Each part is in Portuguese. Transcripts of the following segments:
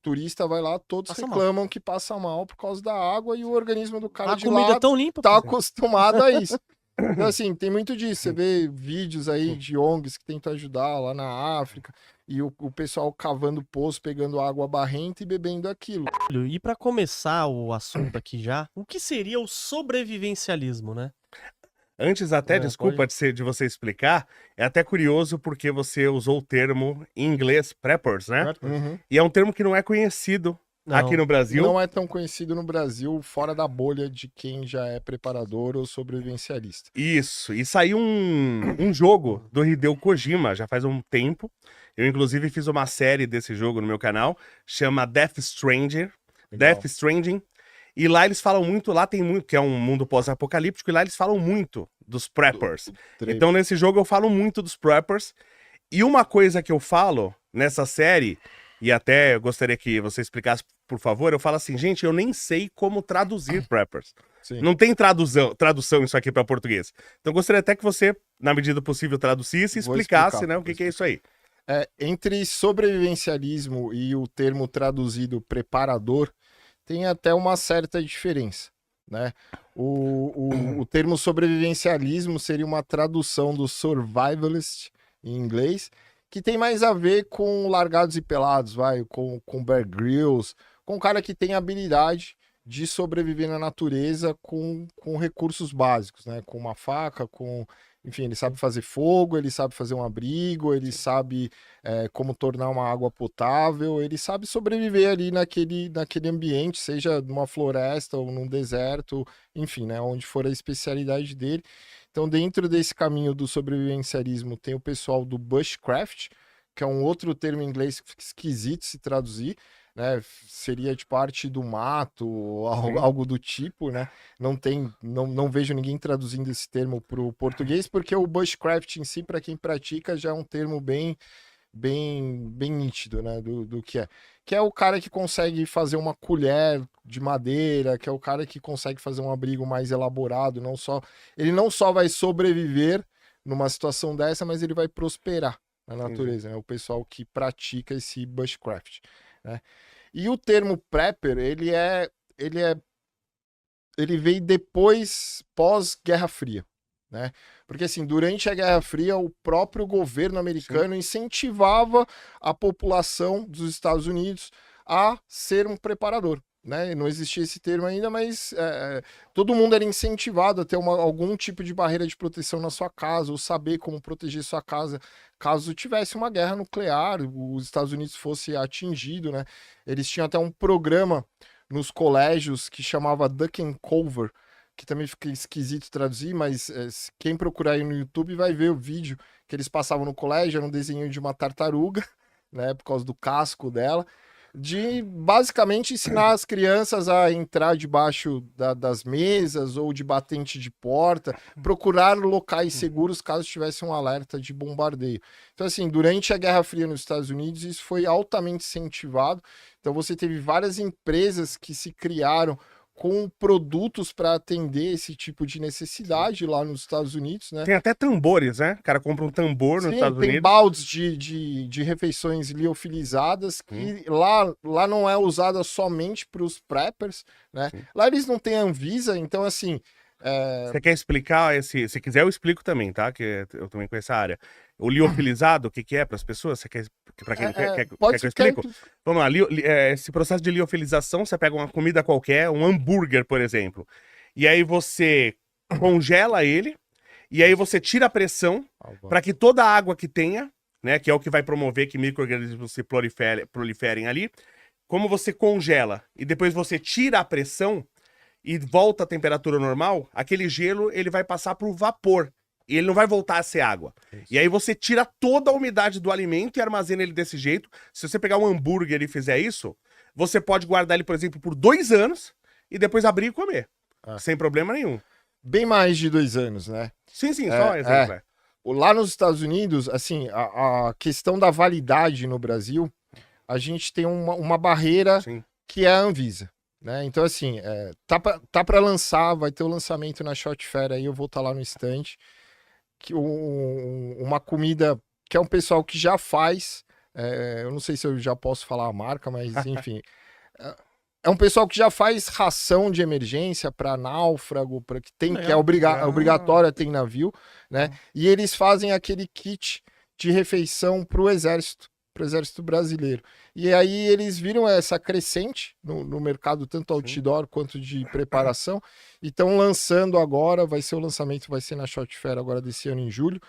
turista vai lá, todos Passa reclamam que passa mal por causa da água e o organismo do cara A de comida lá é tão limpa. tá pô. acostumado a isso. Então, assim, tem muito disso. Você vê vídeos aí de ONGs que tentam ajudar lá na África e o pessoal cavando poço, pegando água barrenta e bebendo aquilo. E pra começar o assunto aqui já, o que seria o sobrevivencialismo, né? Antes até, É, desculpa de você explicar, é até curioso porque você usou o termo em inglês preppers, né? Uhum. E é um termo que não é conhecido aqui Não. no Brasil. Não é tão conhecido no Brasil, fora da bolha de quem já é preparador ou sobrevivencialista. Isso, e saiu um jogo do Hideo Kojima já faz um tempo. Eu, inclusive, fiz uma série desse jogo no meu canal, chama Death Stranding. Legal. Death Stranding. E lá eles falam muito, lá tem muito, que é um mundo pós-apocalíptico, e lá eles falam muito dos preppers. Então, nesse jogo, eu falo muito dos preppers. E uma coisa que eu falo nessa série, e até eu gostaria que você explicasse, por favor, eu falo assim, gente, eu nem sei como traduzir preppers. Sim. Não tem tradução isso aqui para português. Então, eu gostaria até que você, na medida do possível, traduzisse e Vou explicasse, explicar, né, o vou que é isso aí. Entre sobrevivencialismo e o termo traduzido preparador, tem até uma certa diferença, né? O termo sobrevivencialismo seria uma tradução do survivalist em inglês, que tem mais a ver com largados e pelados, com Bear Grylls, com um cara que tem habilidade de sobreviver na natureza com recursos básicos, né? Com uma faca, enfim, ele sabe fazer fogo, ele sabe fazer um abrigo, ele sabe como tornar uma água potável, ele sabe sobreviver ali naquele ambiente, seja numa floresta ou num deserto, enfim, né? Onde for a especialidade dele. Então, dentro desse caminho do sobrevivencialismo, tem o pessoal do bushcraft, que é um outro termo em inglês que fica esquisito se traduzir, né? Seria de parte do mato, algo do tipo, né? Não vejo ninguém traduzindo esse termo para o português, porque o bushcraft em si, para quem pratica, já é um termo bem nítido, né? Do que é. Que é o cara que consegue fazer uma colher de madeira, que é o cara que consegue fazer um abrigo mais elaborado, ele não só vai sobreviver numa situação dessa, mas ele vai prosperar na natureza, né? O pessoal que pratica esse bushcraft, né? E o termo prepper, ele veio depois, pós-Guerra Fria, né? Porque assim, durante a Guerra Fria, o próprio governo americano incentivava a população dos Estados Unidos a ser um preparador, né? Não existia esse termo ainda, mas todo mundo era incentivado a ter algum tipo de barreira de proteção na sua casa, ou saber como proteger sua casa caso tivesse uma guerra nuclear, os Estados Unidos fosse atingido, né? Eles tinham até um programa nos colégios que chamava Duck and Cover, que também fica esquisito traduzir, mas quem procurar aí no YouTube vai ver o vídeo que eles passavam no colégio, era um desenho de uma tartaruga, né, por causa do casco dela, de basicamente ensinar as crianças a entrar debaixo das mesas ou de batente de porta, procurar locais seguros caso tivesse um alerta de bombardeio. Então, assim, durante a Guerra Fria nos Estados Unidos, isso foi altamente incentivado. Então, você teve várias empresas que se criaram com produtos para atender esse tipo de necessidade lá nos Estados Unidos, né? Tem até tambores, né? O cara compra um tambor nos Estados Tem Unidos. baldes de refeições liofilizadas que lá não é usada somente para os preppers, né? Lá eles não têm Anvisa, então assim... Você quer explicar se quiser eu explico também, tá? Que eu também conheço a área. O liofilizado, o que é para as pessoas? Você quer, para quem quer que eu explico? Vamos lá, esse processo de liofilização, você pega uma comida qualquer, um hambúrguer, por exemplo, e aí você congela ele, e aí você tira a pressão para que toda a água que tenha, né, que é o que vai promover que micro-organismos se proliferem ali, como você congela e depois você tira a pressão e volta à temperatura normal, aquele gelo ele vai passar para o vapor. E ele não vai voltar a ser água. Isso. E aí você tira toda a umidade do alimento e armazena ele desse jeito. Se você pegar um hambúrguer e fizer isso, você pode guardar ele, por exemplo, por 2 anos e depois abrir e comer. Sem problema nenhum. Bem mais de 2 anos, né? Sim, só um exemplo. Lá nos Estados Unidos, assim, a questão da validade no Brasil, a gente tem uma barreira que é a Anvisa. Né? Então, assim, tá para lançar, vai ter o lançamento na Shot Fair aí, eu vou estar lá no stand. Uma comida que é um pessoal que já faz eu não sei se eu já posso falar a marca, mas enfim. É um pessoal que já faz ração de emergência para náufrago, para que tem que é obrigatória ter em navio, né? E eles fazem aquele kit de refeição para o exército brasileiro. E aí eles viram essa crescente no mercado, tanto outdoor quanto de preparação, e estão lançando agora, o lançamento vai ser na Shot Fair agora desse ano em julho,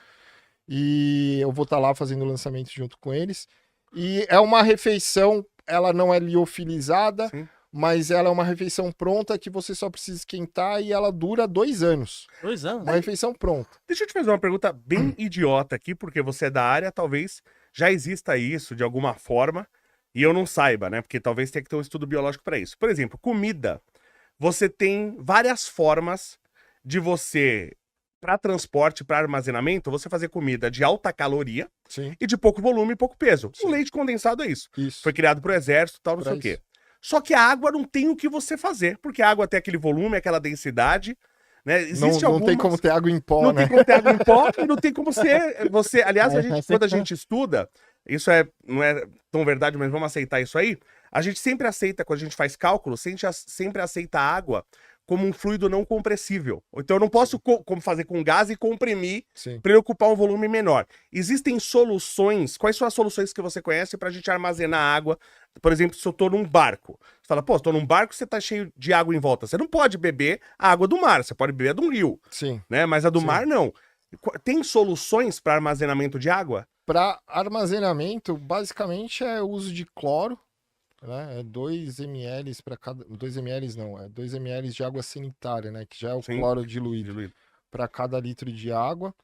e eu vou estar lá fazendo o lançamento junto com eles. E é uma refeição, ela não é liofilizada, mas ela é uma refeição pronta que você só precisa esquentar e ela dura 2 anos. 2 anos? Uma refeição pronta. Deixa eu te fazer uma pergunta bem idiota aqui, porque você é da área, talvez já exista isso de alguma forma e eu não saiba, né? Porque talvez tenha que ter um estudo biológico para isso. Por exemplo, comida. Você tem várias formas de você, para transporte, para armazenamento, você fazer comida de alta caloria e de pouco volume e pouco peso. O leite condensado é isso. Foi criado pro exército, tal, não sei o quê. Só que a água não tem o que você fazer, porque a água tem aquele volume, aquela densidade, né? Não tem como ter água em pó, não né? tem como ter água em pó e não tem como você... Aliás, quando a gente estuda, isso não é tão verdade, mas vamos aceitar isso aí, a gente sempre aceita, quando a gente faz cálculo, sempre aceita a água como um fluido não compressível. Então eu não posso como fazer com gás e comprimir para ele ocupar um volume menor. Existem soluções, quais são as soluções que você conhece para a gente armazenar água? Por exemplo, se eu tô num barco. Você fala, pô, estou num barco, você tá cheio de água em volta. Você não pode beber a água do mar, você pode beber a de um rio. Né? Mas a do mar, não. Tem soluções para armazenamento de água? Para armazenamento, basicamente é o uso de cloro, né? É 2 ml para cada... 2 ml não, é 2 ml de água sanitária, né? Que já é o cloro diluído para cada litro de água.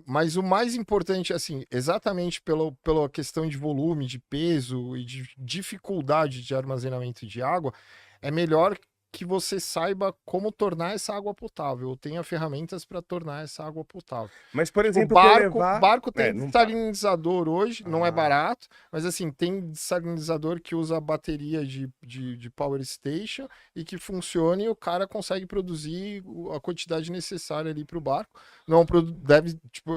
Mas o mais importante, assim, exatamente pela questão de volume, de peso e de dificuldade de armazenamento de água, é melhor que você saiba como tornar essa água potável, ou tenha ferramentas para tornar essa água potável. Mas, por exemplo, barco tem dessalinizador hoje, não é barato, mas assim, tem dessalinizador que usa bateria de power station e que funciona e o cara consegue produzir a quantidade necessária ali para o barco. Não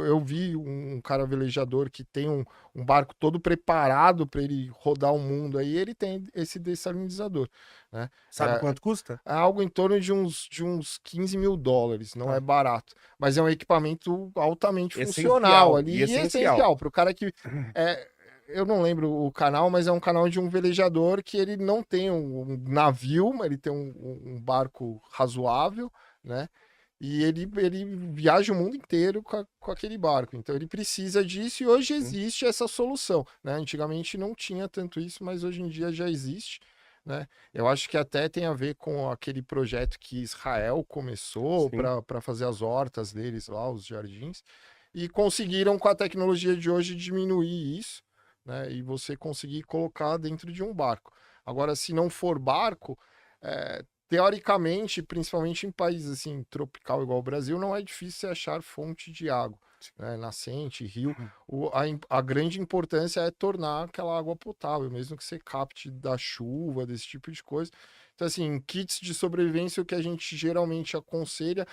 eu vi um cara velejador que tem um barco todo preparado para ele rodar o mundo aí, ele tem esse dessalinizador, né? Sabe quanto custa? É algo em torno de uns $15 mil, não é barato, mas é um equipamento altamente funcional ali e essencial para o cara que eu não lembro o canal, mas é um canal de um velejador que ele não tem um navio, mas ele tem um barco razoável, né? E ele viaja o mundo inteiro com aquele barco. Então ele precisa disso e hoje existe essa solução, né? Antigamente não tinha tanto isso, mas hoje em dia já existe, né? Eu acho que até tem a ver com aquele projeto que Israel começou para fazer as hortas deles lá, os jardins, e conseguiram com a tecnologia de hoje diminuir isso, né? E você conseguir colocar dentro de um barco. Agora, se não for barco, teoricamente, principalmente em países assim, tropical igual o Brasil, não é difícil achar fonte de água, né? Nascente, rio. A grande importância é tornar aquela água potável, mesmo que você capte da chuva, desse tipo de coisa. Então, assim, kits de sobrevivência, o que a gente geralmente aconselha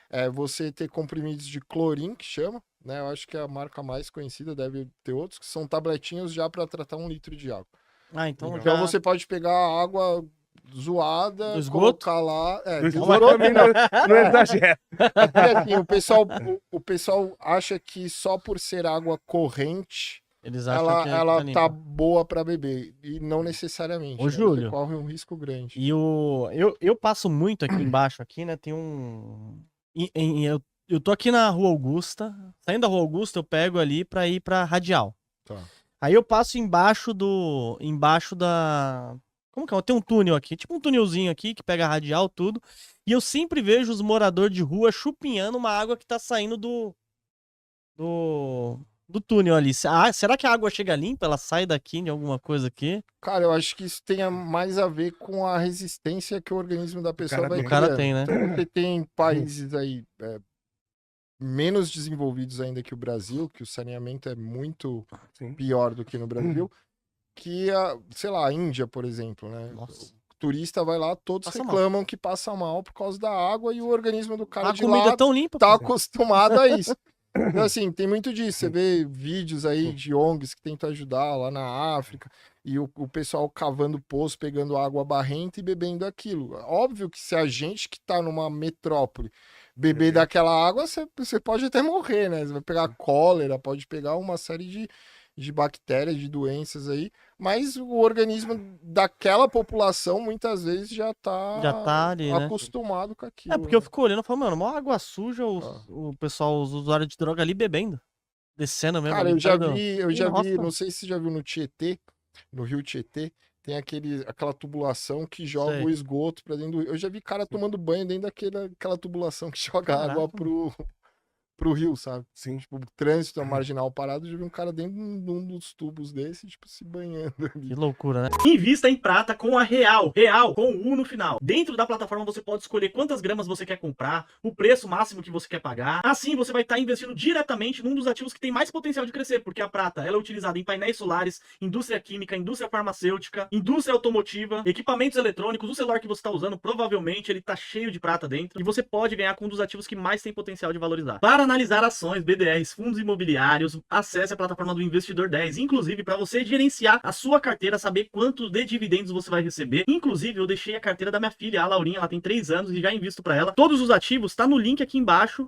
é você ter comprimidos de clorim, que chama, né? Eu acho que é a marca mais conhecida, deve ter outros, que são tabletinhos já para tratar 1 litro de água. Então você pode pegar a água zoada, colocar lá. Também não exagera. Assim, o pessoal acha que só por ser água corrente ela tá boa para beber. E não necessariamente. Ô, Júlio, você corre um risco grande. E eu passo muito aqui embaixo, aqui, né? Tem eu tô aqui na Rua Augusta. Saindo da Rua Augusta, eu pego ali pra ir pra Radial. Tá. Aí eu passo embaixo da... Como que é? Tem um túnel aqui, tipo um túnelzinho aqui que pega a radial, tudo. E eu sempre vejo os moradores de rua chupinhando uma água que tá saindo do túnel ali. Será que a água chega limpa? Ela sai daqui de alguma coisa aqui? Cara, eu acho que isso tem mais a ver com a resistência que o organismo da pessoa vai criando. O cara tem, né? Então, você tem países aí menos desenvolvidos ainda que o Brasil, que o saneamento é muito pior do que no Brasil, que sei lá, a Índia, por exemplo, né? Nossa. O turista vai lá, todos reclamam que passa mal por causa da água e o organismo do cara de comida lá tão limpa, tá acostumado a isso. Então, assim, tem muito disso. Você vê vídeos aí de ONGs que tentam ajudar lá na África e o pessoal cavando poço, pegando água barrenta e bebendo aquilo. Óbvio que se a gente que tá numa metrópole beber daquela água, você pode até morrer, né? Você vai pegar cólera, pode pegar uma série de bactérias, de doenças aí, mas o organismo daquela população muitas vezes já tá ali, acostumado com aquilo. É, porque eu fico olhando e falo, mano, mó água suja, o pessoal, os usuários de droga ali bebendo. Descendo mesmo. Cara, ali, eu já vi, nossa. não sei se você já viu no Tietê, no Rio Tietê, tem aquela tubulação que joga o esgoto pra dentro do rio. Eu já vi cara tomando banho dentro daquela tubulação que joga água pro rio, sabe? Sim. Tipo, trânsito, a marginal parado, já vi um cara dentro de um dos tubos desse, tipo, se banhando ali. Que loucura, né? Invista em prata com a Real, com U no final. Dentro da plataforma você pode escolher quantas gramas você quer comprar, o preço máximo que você quer pagar. Assim você vai estar investindo diretamente num dos ativos que tem mais potencial de crescer, porque a prata ela é utilizada em painéis solares, indústria química, indústria farmacêutica, indústria automotiva, equipamentos eletrônicos. O celular que você está usando, provavelmente ele está cheio de prata dentro, e você pode ganhar com um dos ativos que mais tem potencial de valorizar. Para analisar ações, BDRs, fundos imobiliários, acesse a plataforma do Investidor 10, inclusive para você gerenciar a sua carteira, saber quanto de dividendos você vai receber. Inclusive, eu deixei a carteira da minha filha, a Laurinha, ela tem 3 anos e já invisto para ela. Todos os ativos tá no link aqui embaixo